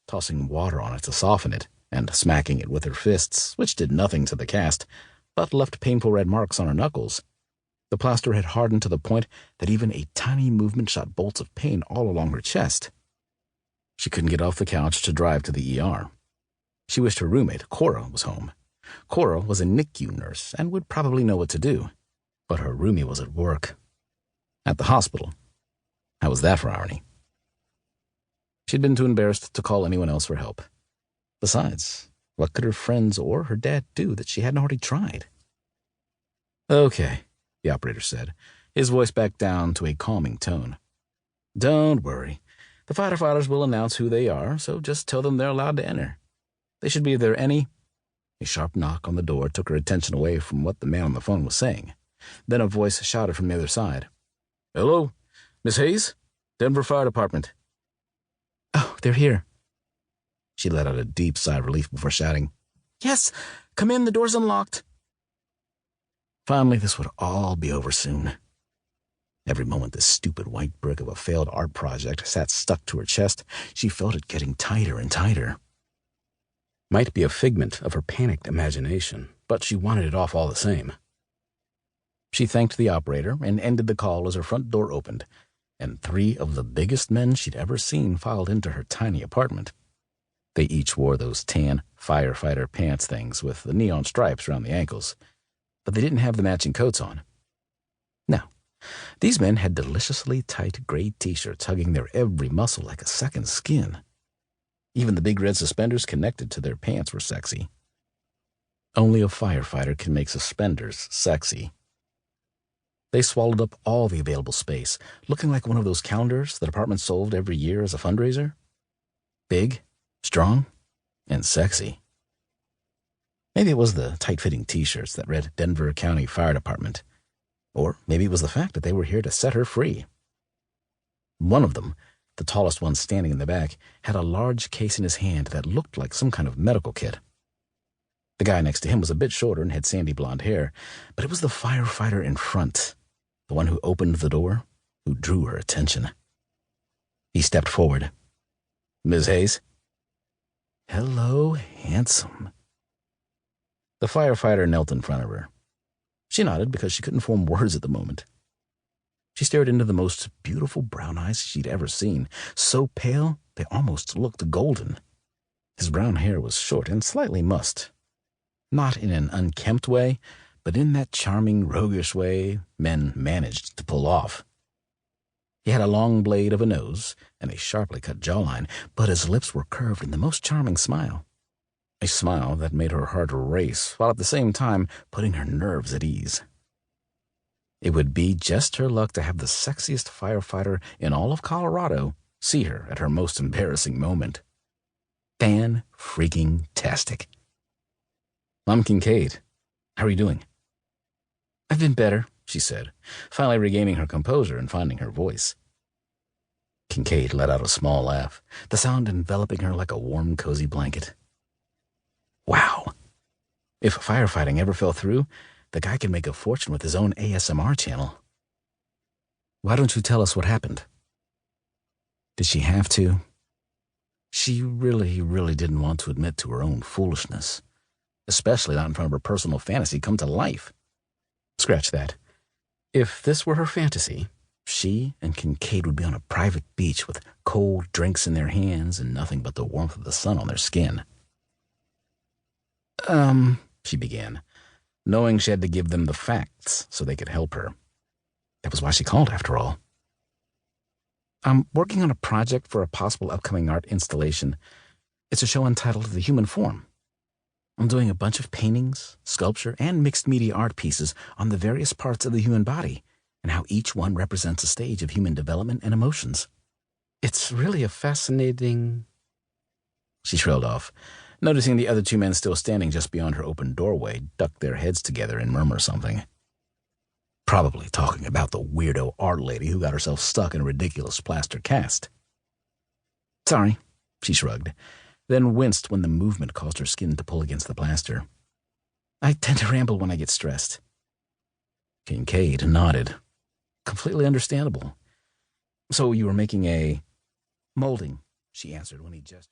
tossing water on it to soften it, and smacking it with her fists, which did nothing to the cast, but left painful red marks on her knuckles. The plaster had hardened to the point that even a tiny movement shot bolts of pain all along her chest. She couldn't get off the couch to drive to the ER. She wished her roommate, Cora, was home. Cora was a NICU nurse and would probably know what to do, but her roomie was at work. At the hospital. How was that for irony? She'd been too embarrassed to call anyone else for help. Besides, what could her friends or her dad do that she hadn't already tried? Okay, the operator said, his voice back down to a calming tone. Don't worry. The firefighters will announce who they are, so just tell them they're allowed to enter. They should be there any... A sharp knock on the door took her attention away from what the man on the phone was saying. Then a voice shouted from the other side. Hello? Miss Hayes? Denver Fire Department. Oh, they're here. She let out a deep sigh of relief before shouting, Yes, come in, the door's unlocked. Finally, this would all be over soon. Every moment this stupid white brick of a failed art project sat stuck to her chest, she felt it getting tighter and tighter. Might be a figment of her panicked imagination, but she wanted it off all the same. She thanked the operator and ended the call as her front door opened, and 3 of the biggest men she'd ever seen filed into her tiny apartment. They each wore those tan firefighter pants things with the neon stripes around the ankles, but they didn't have the matching coats on. No, these men had deliciously tight gray t-shirts hugging their every muscle like a second skin. Even the big red suspenders connected to their pants were sexy. Only a firefighter can make suspenders sexy. They swallowed up all the available space, looking like one of those calendars the department sold every year as a fundraiser. Big, strong, and sexy. Maybe it was the tight-fitting t-shirts that read Denver County Fire Department, or maybe it was the fact that they were here to set her free. One of them, the tallest one standing in the back, had a large case in his hand that looked like some kind of medical kit. The guy next to him was a bit shorter and had sandy blonde hair, but it was the firefighter in front, the one who opened the door, who drew her attention. He stepped forward. Ms. Hayes? Hello, handsome. The firefighter knelt in front of her. She nodded because she couldn't form words at the moment. She stared into the most beautiful brown eyes she'd ever seen, so pale they almost looked golden. His brown hair was short and slightly mussed. Not in an unkempt way, but in that charming, roguish way men managed to pull off. He had a long blade of a nose and a sharply cut jawline, but his lips were curved in the most charming smile. A smile that made her heart race, while at the same time putting her nerves at ease. It would be just her luck to have the sexiest firefighter in all of Colorado see her at her most embarrassing moment. Fan-freaking-tastic. I'm Kincaid. How are you doing? I've been better, she said, finally regaining her composure and finding her voice. Kincaid let out a small laugh, the sound enveloping her like a warm, cozy blanket. Wow. If firefighting ever fell through, the guy could make a fortune with his own ASMR channel. Why don't you tell us what happened? Did she have to? She really didn't want to admit to her own foolishness, especially not in front of her personal fantasy come to life. Scratch that. If this were her fantasy, she and Kincaid would be on a private beach with cold drinks in their hands and nothing but the warmth of the sun on their skin. She began, knowing she had to give them the facts so they could help her. That was why she called, after all. I'm working on a project for a possible upcoming art installation. It's a show entitled The Human Form. I'm doing a bunch of paintings, sculpture, and mixed media art pieces on the various parts of the human body and how each one represents a stage of human development and emotions. It's really a fascinating... She trailed off, noticing the other 2 men still standing just beyond her open doorway duck their heads together and murmur something. Probably talking about the weirdo art lady who got herself stuck in a ridiculous plaster cast. Sorry, she shrugged, then winced when the movement caused her skin to pull against the plaster. I tend to ramble when I get stressed. Kincaid nodded. Completely understandable. So you were making a... molding, she answered when he gestured.